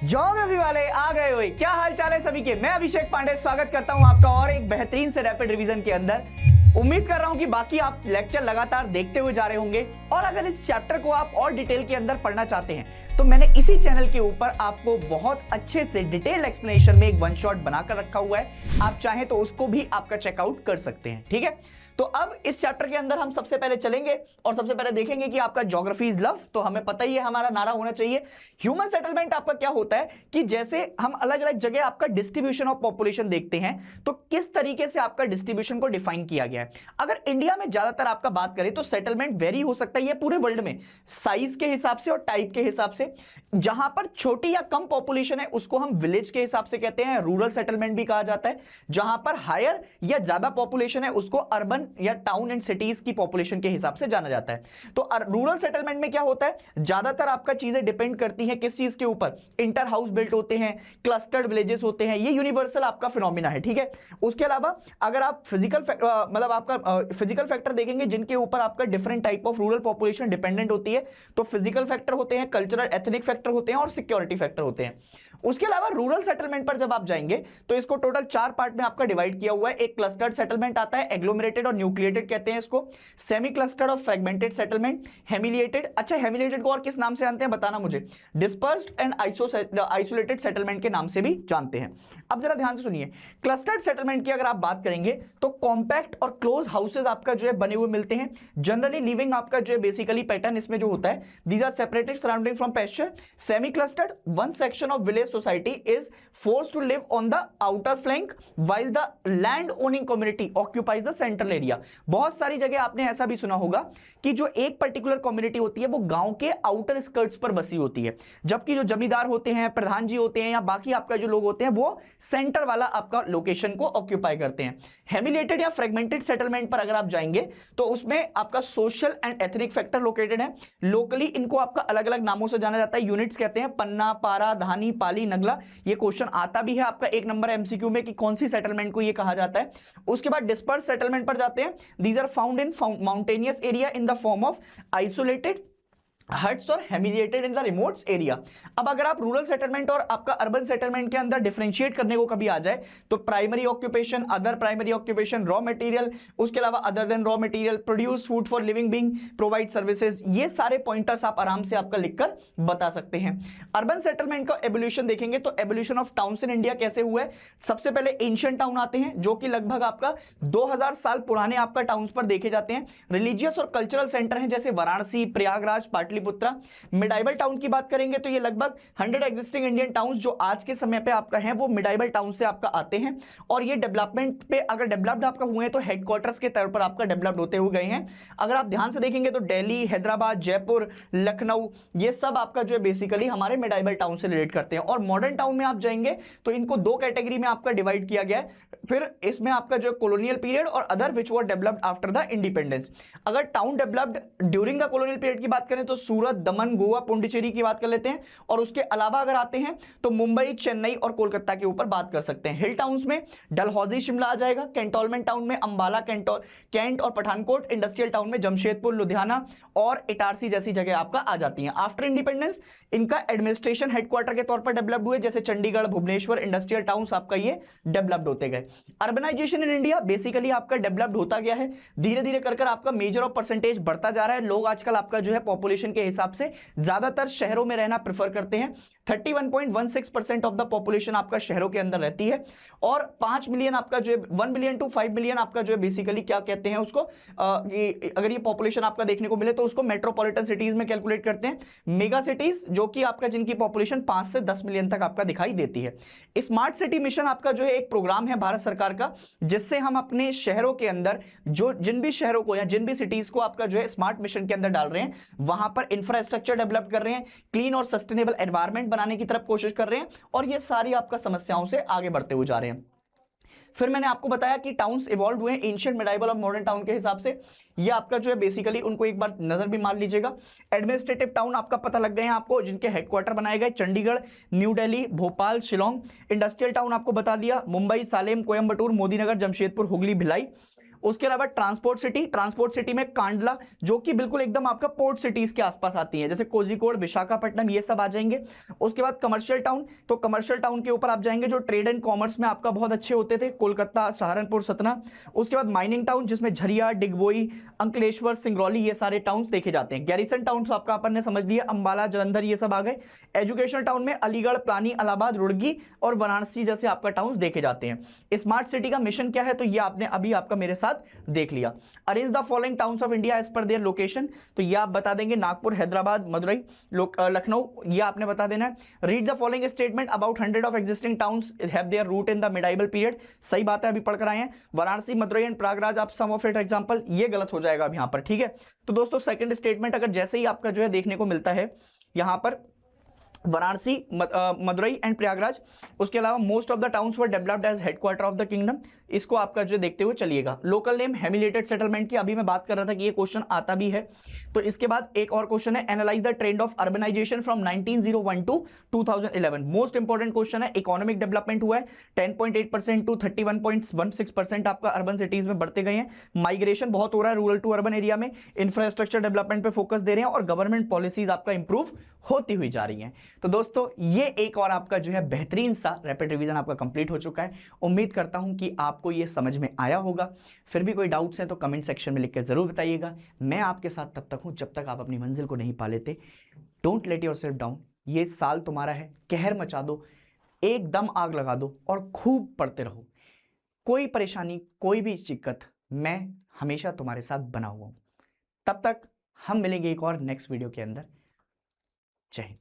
Geography वाले आ गए हुए। क्या हाल चाल है सभी के। मैं अभिषेक पांडे स्वागत करता हूं आपका और एक बेहतरीन से रैपिड रिवीजन के अंदर। उम्मीद कर रहा हूं कि बाकी आप लेक्चर लगातार देखते हुए जा रहे होंगे और अगर इस चैप्टर को आप और डिटेल के अंदर पढ़ना चाहते हैं तो मैंने इसी चैनल के ऊपर आपको बहुत अच्छे से डिटेल्ड एक्सप्लेनेशन में एक वन शॉट बनाकर रखा हुआ है। आप चाहें तो उसको भी आपका चेकआउट कर सकते हैं। ठीक है, तो अब इस चैप्टर के अंदर हम सबसे पहले चलेंगे और सबसे पहले देखेंगे कि आपका ज्योग्राफी इज लव। तो हमें पता ही है हमारा नारा होना चाहिए। ह्यूमन सेटलमेंट आपका क्या होता है कि जैसे हम अलग अलग जगह आपका डिस्ट्रीब्यूशन ऑफ पॉपुलेशन देखते हैं तो किस तरीके से आपका डिस्ट्रीब्यूशन को डिफाइन किया गया है। अगर इंडिया में ज्यादातर आपका बात करें तो सेटलमेंट वेरी हो सकता है ये पूरे वर्ल्ड में साइज के हिसाब से और टाइप के हिसाब से। जहां पर छोटी या कम पॉपुलेशन है उसको हम विलेज के हिसाब से कहते हैं, रूरल सेटलमेंट भी कहा जाता है। जहां पर हायर या ज्यादा पॉपुलेशन है उसको अर्बन या टाउन एंड सिटीज की पॉपुलेशन के हिसाब से जाना जाता है। तो रूरल सेटलमेंट में क्या होता है, ज्यादातर आपका चीजें डिपेंड करती हैं किस चीज के ऊपर, इंटर हाउस बिल्ट होते हैं, क्लस्टर्ड विलेजेस होते हैं, ये यूनिवर्सल आपका फिनोमिना है। ठीक है, उसके अलावा अगर आप फिजिकल मतलब आपका फिजिकल फैक्टर देखेंगे जिनके ऊपर आपका different type of rural population dependent होती है, तो फिजिकल फैक्टर होते हैं, कल्चरल एथनिक फैक्टर होते हैं और सिक्योरिटी फैक्टर होते हैं। उसके अलावा रूरल सेटलमेंट पर जब आप जाएंगे तो इसको टोटल 4 पार्ट में आपका डिवाइड किया हुआ है। एक क्लस्टर्ड सेटलमेंट आता है, एग्लोमरेटेड और न्यूक्लिएटेड कहते हैं इसको, सेमी क्लस्टर्ड और फ्रेगमेंटेड सेटलमेंट, हेमिलिएटेड। अच्छा, हेमिलिएटेड को और किस नाम से जानते हैं बताना मुझे, डिस्पर्स्ड एंड आइसोलेटेड सेटलमेंट के नाम से भी जानते हैं। अब जरा ध्यान से सुनिए, क्लस्टर्ड सेटलमेंट की अगर आप बात करेंगे तो कॉम्पैक्ट और क्लोज हाउसेज आपका जो है बने हुए मिलते हैं। जनरली लिविंग आपका जो है बेसिकली पैटर्न इसमें जो होता है, these are separated surrounding from pasture. Semi clustered, one section of village society is forced to live on the outer flank while the land owning community occupies the central area। बहुत सारी जगह आपने ऐसा भी सुना होगा कि जो एक पर्टिकुलर कम्युनिटी होती है वो गांव के आउटर स्कर्ट्स पर बसी होती है, जबकि जो जमींदार होते हैं, प्रधान जी होते हैं या बाकी आपका जो लोग होते हैं वो सेंटर वाला आपका लोकेशन को ऑक्यूपाई करते हैं। हेमिलेटेड या फ्रेगमेंटेड सेटलमेंट पर अगर आप जाएंगे तो उसमें आपका social and ethnic factor located है। लोकली इनको आपका अलग अलग नामों से जाना जाता है, यूनिट्स कहते हैं, पन्ना, पारा, धानी, पाली, नगला। ये क्वेश्चन आता भी है आपका 1 नंबर एमसीक्यू में कि कौन सी सेटलमेंट को ये कहा जाता है। उसके बाद डिस्पर्स सेटलमेंट पर जाते हैं। These are found in mountainous area in the form of isolated huts और hamleted in the remote area. अब अगर आप रूरल सेटलमेंट और आपका अर्बन सेटलमेंट के अंदर डिफरेंशिएट करने को कभी आ जाए तो primary occupation, other primary occupation, raw material, उसके अलावा other than raw material, produce food for living being, provide services, ये सारे पॉइंटर्स आप आराम से आपका लिखकर बता सकते हैं। अर्बन सेटलमेंट का एवोल्यूशन देखेंगे तो evolution of towns in India कैसे हुआ है। सबसे पहले एंशिएंट टाउन आते हैं जो कि लगभग आपका 2000 साल पुराने आपका टाउन्स पर देखे जाते हैं। रिलीजियस और कल्चरल सेंटर हैं जैसे वाराणसी, प्रयागराज, पाटलिपुत्र। मिडाइवल टाउन की बात करेंगे तो ये लगभग 100 एग्जिस्टिंग इंडियन टाउन्स जो आज के समय पे आपका है वो मिडाइवल टाउन से आपका आते हैं और ये डेवलपमेंट पे अगर डेवलप्ड आपका हुए हैं तो हेडक्वार्टर्स के तौर पर आपका डेवलप्ड होते हुए गए हैं। अगर आप ध्यान से देखेंगे तो दिल्ली, हैदराबाद, जयपुर, लखनऊ, ये सब आपका जो है बेसिकली हमारे मिडाइवल टाउन से रिलेट करते हैं। और मॉडर्न टाउन में आप जाएंगे तो इनको 2 कैटेगरी में आपका डिवाइड किया गया है। फिर इसमें आपका जो कॉलोनियल पीरियड और other which were developed after the independence. अगर town developed during the colonial period की बात करें तो सूरत, दमन, गोवा, पुडुचेरी की बात कर लेते हैं। और उसके अलावा अगर आते हैं तो मुंबई, चेन्नई और कोलकाता के ऊपर बात कर सकते हैं। हिल टाउन्स में डलहौजी, शिमला आ जाएगा। कैंटोनमेंट टाउन में अंबाला, कैंट और पठानकोट। इंडस्ट्रियल टाउन में जमशेदपुर, लुधियाना और इटारसी जैसी जगह आपका आ जाती हैं। आफ्टर इंडिपेंडेंस इनका एडमिनिस्ट्रेशन हेडक्वार्टर के तौर पर डेवलप्ड हुए, जैसे चंडीगढ़, भुवनेश्वर, इंडस्ट्रियल टाउन्स आपका ये डेवलप्ड होते गए। अर्बनाइजेशन इन इंडिया बेसिकली आपका डेवलप्ड होता गया है, धीरे धीरे कर आपका मेजर ऑफ परसेंटेज बढ़ता जा रहा है। लोग आजकल आपका जो है पॉपुलेशन के हिसाब से ज्यादातर शहरों में रहना प्रेफर करते हैं। 31.16% ऑफ द पॉपुलेशन आपका शहरों के अंदर रहती है और 5 मिलियन आपका जो है 1 मिलियन टू 5 मिलियन आपका जो है बेसिकली क्या कहते हैं उसको, अगर ये पॉपुलेशन आपका देखने को मिले तो उसको मेट्रोपॉलिटन सिटीज में कैलकुलेट करते हैं। मेगा सिटीज जो कि आपका जिनकी पॉपुलेशन 5 से 10 मिलियन तक आपका दिखाई देती है। स्मार्ट सिटी मिशन आपका जो है एक प्रोग्राम है भारत सरकार का जिससे हम अपने शहरों के अंदर जो जिन भी शहरों को या जिन भी सिटीज को आपका जो है स्मार्ट मिशन के अंदर डाल रहे हैं वहां पर इंफ्रास्ट्रक्चर डेवलप कर रहे हैं, क्लीन और सस्टेनेबल एनवायरनमेंट बनाने की तरफ कोशिश कर रहे हैं और ये सारी आपका समस्याओं से आगे बढ़ते हुए जा रहे हैं। फिर मैंने आपको बताया कि टाउन्स इवॉल्व हुए एंशिएंट, मिडाइवल और मॉडर्न टाउन के हिसाब से। ये आपका जो है बेसिकली उनको एक बार नजर भी मार लीजिएगा। एडमिनिस्ट्रेटिव टाउन आपका पता लग गए हैं आपको, जिनके हेडक्वार्टर बनाए गए Chandigarh, new Delhi, Bhopal, Shillong. Industrial town आपको बता दिया, मुंबई, सालेम, कोयंबटूर, मोदीनगर, जमशेदपुर, हुगली, भिलाई। उसके अलावा ट्रांसपोर्ट सिटी में कांडला, जो कि बिल्कुल एकदम आपका पोर्ट सिटीज के आसपास आती है, जैसे कोझिकोड, विशाखापट्टनम, ये सब आ जाएंगे। उसके बाद कमर्शियल टाउन, तो कमर्शियल टाउन के ऊपर आप जाएंगे जो ट्रेड एंड कॉमर्स में आपका बहुत अच्छे होते थे, कोलकाता, सहारनपुर, सतना। उसके बाद माइनिंग टाउन, जिसमें झरिया, डिगबोई, अंकलेश्वर, सिंगरौली, ये सारे टाउन्स देखे जाते हैं। गैरिसन टाउन तो आपका अपन ने समझ लिया, अंबाला, जलंधर, ये सब आ गए। एजुकेशनल टाउन में अलीगढ़, प्लानी, इलाहाबाद, रुड़की और वाराणसी जैसे आपका टाउन्स देखे जाते हैं। स्मार्ट सिटी का मिशन क्या है, तो ये आपने अभी आपका मेरे साथ देख लिया। Arrange the following towns of India as per their location, तो ये आप बता देंगे, नागपुर, हैदराबाद, मदुरई, लखनऊ, ये आपने बता देना है। Read the following statement about 100 of existing towns have their root in the medieval period, सही बात है, अभी पढ़ कर आए हैं। वाराणसी, मदुरई एंड प्रयागराज आप सम ऑफ इट एग्जांपल, ये गलत हो जाएगा अब यहां पर, ठीक है। तो दोस्तों सेकंड स्टेटमेंट अगर जैसे ही आपका जो है देखने को मिलता है यहां पर वाराणसी, मदुरई एंड प्रयागराज, उसके अलावा most of the towns were developed as headquarter of the kingdom, इसको आपका जो देखते हुए चलिएगा। लोकल नेम हेमिलेटेड सेटलमेंट की अभी मैं बात कर रहा था कि ये क्वेश्चन आता भी है। तो इसके बाद एक और क्वेश्चन है, analyse the trend of urbanisation from 1901 to 2011, most important question है। इकोनॉमिक डेवलपमेंट हुआ है 10.8% टू 31.16% आपका अर्बन सिटीज में बढ़ते गए हैं। माइग्रेशन बहुत हो रहा है रूरल टू अर्बन एरिया में, इंफ्रास्ट्रक्चर डेवलपमेंट पे फोकस दे रहे हैं और गवर्नमेंट पॉलिसीज आपका इंप्रूव होती हुई जा रही हैं। तो दोस्तों ये एक और आपका जो है बेहतरीन सा रैपिड रिवीजन आपका कंप्लीट हो चुका है। उम्मीद करता हूं कि आपको ये समझ में आया होगा। फिर भी कोई डाउट्स हैं तो कमेंट सेक्शन में लिख कर जरूर बताइएगा। मैं आपके साथ तब तक हूं जब तक आप अपनी मंजिल को नहीं पा लेते। डोंट लेट योरसेल्फ डाउन, ये साल तुम्हारा है, कहर मचा दो, एकदम आग लगा दो और खूब पढ़ते रहो। कोई परेशानी, कोई भी दिक्कत, मैं हमेशा तुम्हारे साथ बना हुआ हूं। तब तक हम मिलेंगे एक और नेक्स्ट वीडियो के अंदर। जय हिंद।